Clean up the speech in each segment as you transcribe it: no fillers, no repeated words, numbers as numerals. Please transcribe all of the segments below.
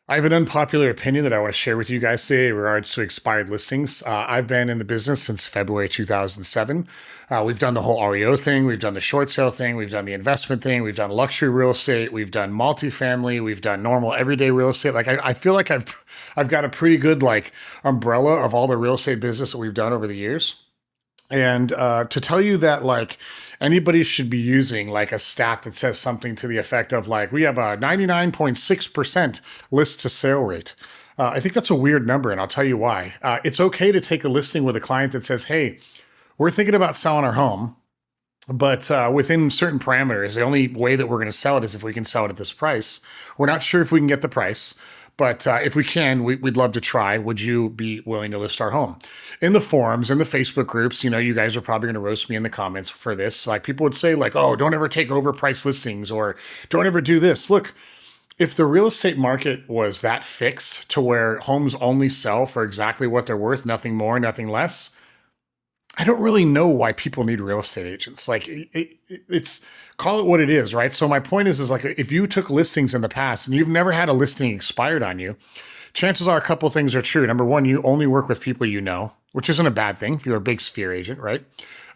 I have an unpopular opinion that I want to share with you guys today in regards to expired listings. I've been in the business since February 2007. We've done the whole REO thing, we've done the short sale thing, we've done the investment thing, we've done luxury real estate, we've done multifamily, we've done normal everyday real estate. Like I feel like I've got a pretty good like umbrella of all the real estate business that we've done over the years. And to tell you that, like, anybody should be using like a stat that says something to the effect of like, we have a 99.6% list to sale rate. I think that's a weird number, and I'll tell you why. It's okay to take a listing with a client that says, hey, we're thinking about selling our home, but within certain parameters. The only way that we're going to sell it is if we can sell it at this price. We're not sure if we can get the price, but if we can, we'd love to try. Would you be willing to list our home? In the forums, in the Facebook groups, you guys are probably going to roast me in the comments for this. Like people would say, like, "Oh, don't ever take overpriced listings," or "Don't ever do this." Look, if the real estate market was that fixed to where homes only sell for exactly what they're worth, nothing more, nothing less, I don't really know why people need real estate agents. Like it's call it what it is, right? So my point is like if you took listings in the past and you've never had a listing expired on you, chances are a couple of things are true. Number one, you only work with people you know, which isn't a bad thing if you're a big sphere agent, right?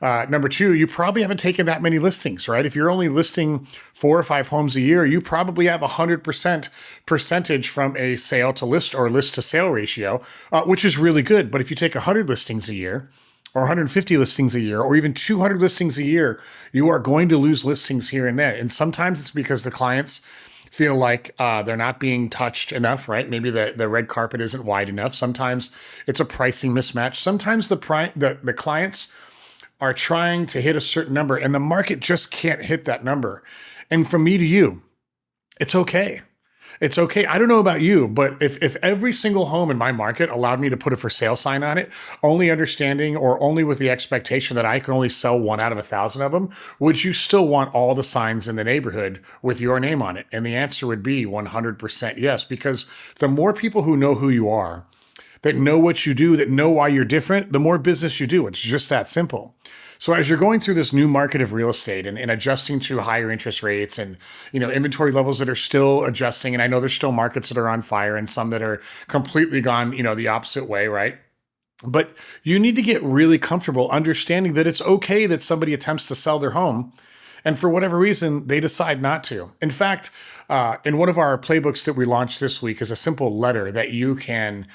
Number two, you probably haven't taken that many listings, right? If you're only listing 4 or 5 homes a year, you probably have 100% percentage from a sale to list or list to sale ratio, which is really good. But if you take 100 listings a year, or 150 listings a year, or even 200 listings a year, you are going to lose listings here and there. And sometimes it's because the clients feel like they're not being touched enough, right? Maybe the red carpet isn't wide enough. Sometimes it's a pricing mismatch. Sometimes the clients are trying to hit a certain number and the market just can't hit that number. And from me to you, it's okay. It's okay. I don't know about you, but if every single home in my market allowed me to put a for sale sign on it, only understanding or only with the expectation that I can only sell one out of 1,000 of them, would you still want all the signs in the neighborhood with your name on it? And the answer would be 100% yes, because the more people who know who you are, that know what you do, that know why you're different, the more business you do. It's just that simple. So as you're going through this new market of real estate and adjusting to higher interest rates and inventory levels that are still adjusting, and I know there's still markets that are on fire and some that are completely gone, the opposite way, right? But you need to get really comfortable understanding that it's okay that somebody attempts to sell their home and for whatever reason, they decide not to. In fact, in one of our playbooks that we launched this week is a simple letter that you can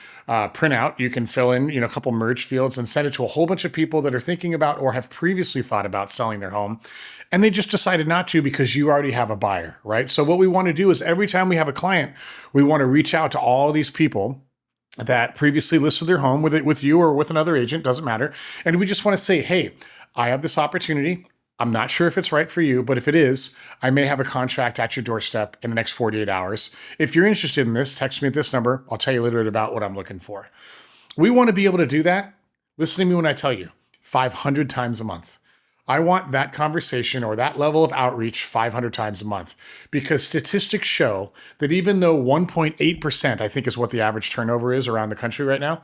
print out. You can fill in, a couple merge fields and send it to a whole bunch of people that are thinking about or have previously thought about selling their home. And they just decided not to because you already have a buyer, right? So what we want to do is every time we have a client, we want to reach out to all these people that previously listed their home with you or with another agent, doesn't matter. And we just want to say, hey, I have this opportunity. I'm not sure if it's right for you, but if it is, I may have a contract at your doorstep in the next 48 hours. If you're interested in this, text me at this number. I'll tell you a little bit about what I'm looking for. We want to be able to do that. Listen to me when I tell you 500 times a month. I want that conversation or that level of outreach 500 times a month because statistics show that even though 1.8%, I think is what the average turnover is around the country right now,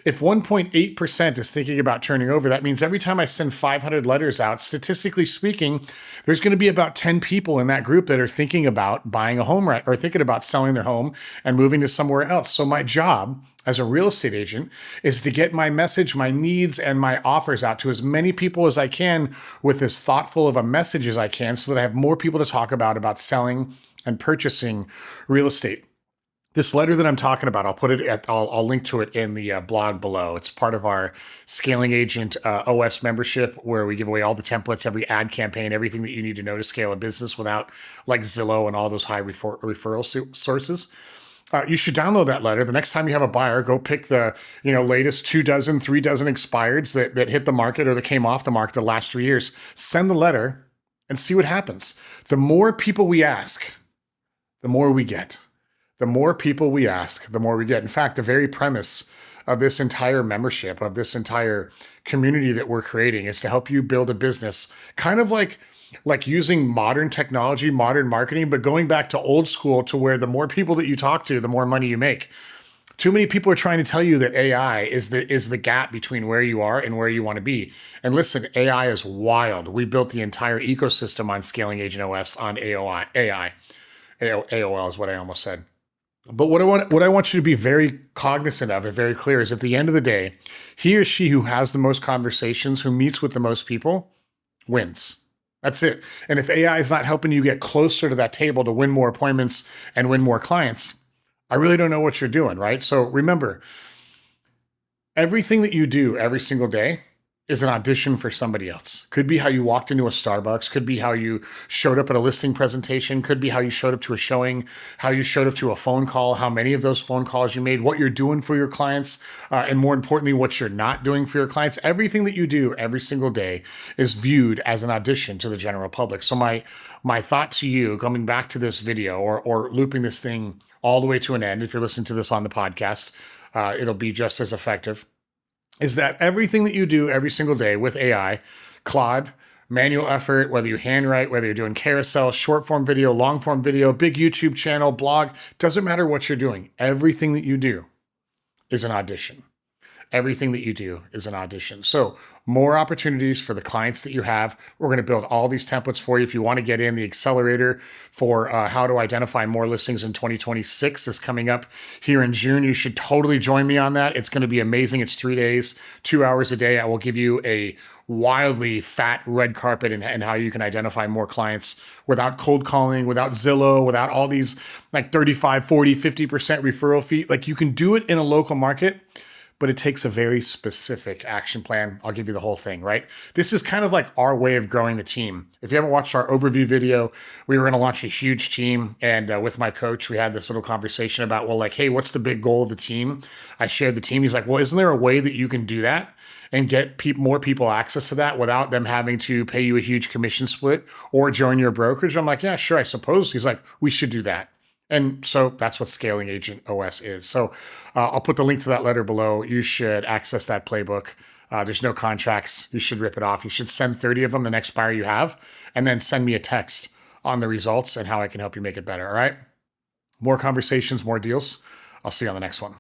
if 1.8% is thinking about turning over, that means every time I send 500 letters out, statistically speaking, there's going to be about 10 people in that group that are thinking about buying a home or thinking about selling their home and moving to somewhere else. So my job as a real estate agent is to get my message, my needs, and my offers out to as many people as I can with as thoughtful of a message as I can so that I have more people to talk about selling and purchasing real estate. This letter that I'm talking about, I'll link to it in the blog below. It's part of our Scaling Agent OS membership where we give away all the templates, every ad campaign, everything that you need to know to scale a business without like Zillow and all those high referral sources. You should download that letter. The next time you have a buyer, go pick the latest 2 dozen, 3 dozen expireds that hit the market or that came off the market the last 3 years. Send the letter and see what happens. The more people we ask, the more we get. The more people we ask, the more we get. In fact, the very premise of this entire membership, of this entire community that we're creating is to help you build a business kind of like using modern technology, modern marketing, but going back to old school to where the more people that you talk to, the more money you make. Too many people are trying to tell you that AI is the gap between where you are and where you want to be. And listen, AI is wild. We built the entire ecosystem on Scaling Agent OS on AOL is what I almost said. But what I want you to be very cognizant of and very clear is at the end of the day, he or she who has the most conversations, who meets with the most people, wins. That's it. And if AI is not helping you get closer to that table to win more appointments and win more clients, I really don't know what you're doing, right? So remember, everything that you do every single day is an audition for somebody else. Could be how you walked into a Starbucks, could be how you showed up at a listing presentation, could be how you showed up to a showing, how you showed up to a phone call, how many of those phone calls you made, what you're doing for your clients, and more importantly, what you're not doing for your clients. Everything that you do every single day is viewed as an audition to the general public. So my thought to you, coming back to this video or looping this thing all the way to an end, if you're listening to this on the podcast, it'll be just as effective, is that everything that you do every single day with AI, Claude, manual effort, whether you handwrite, whether you're doing carousel, short form video, long form video, big YouTube channel, blog, doesn't matter what you're doing. Everything that you do is an audition. Everything that you do is an audition. So more opportunities for the clients that you have. We're going to build all these templates for you. If you want to get in, the accelerator for how to identify more listings in 2026 is coming up here in June. You should totally join me on that. It's going to be amazing. It's 3 days, 2 hours a day. I will give you a wildly fat red carpet and how you can identify more clients without cold calling, without Zillow, without all these like 35, 40, 50% referral fee. Like you can do it in a local market, but it takes a very specific action plan. I'll give you the whole thing, right? This is kind of like our way of growing the team. If you haven't watched our overview video, we were going to launch a huge team. And with my coach, we had this little conversation about, well, like, hey, what's the big goal of the team? I shared the team. He's like, well, isn't there a way that you can do that and get more people access to that without them having to pay you a huge commission split or join your brokerage? I'm like, yeah, sure, I suppose. He's like, we should do that. And so that's what Scaling Agent OS is. So I'll put the link to that letter below. You should access that playbook. There's no contracts. You should rip it off. You should send 30 of them, the next buyer you have, and then send me a text on the results and how I can help you make it better. All right. More conversations, more deals. I'll see you on the next one.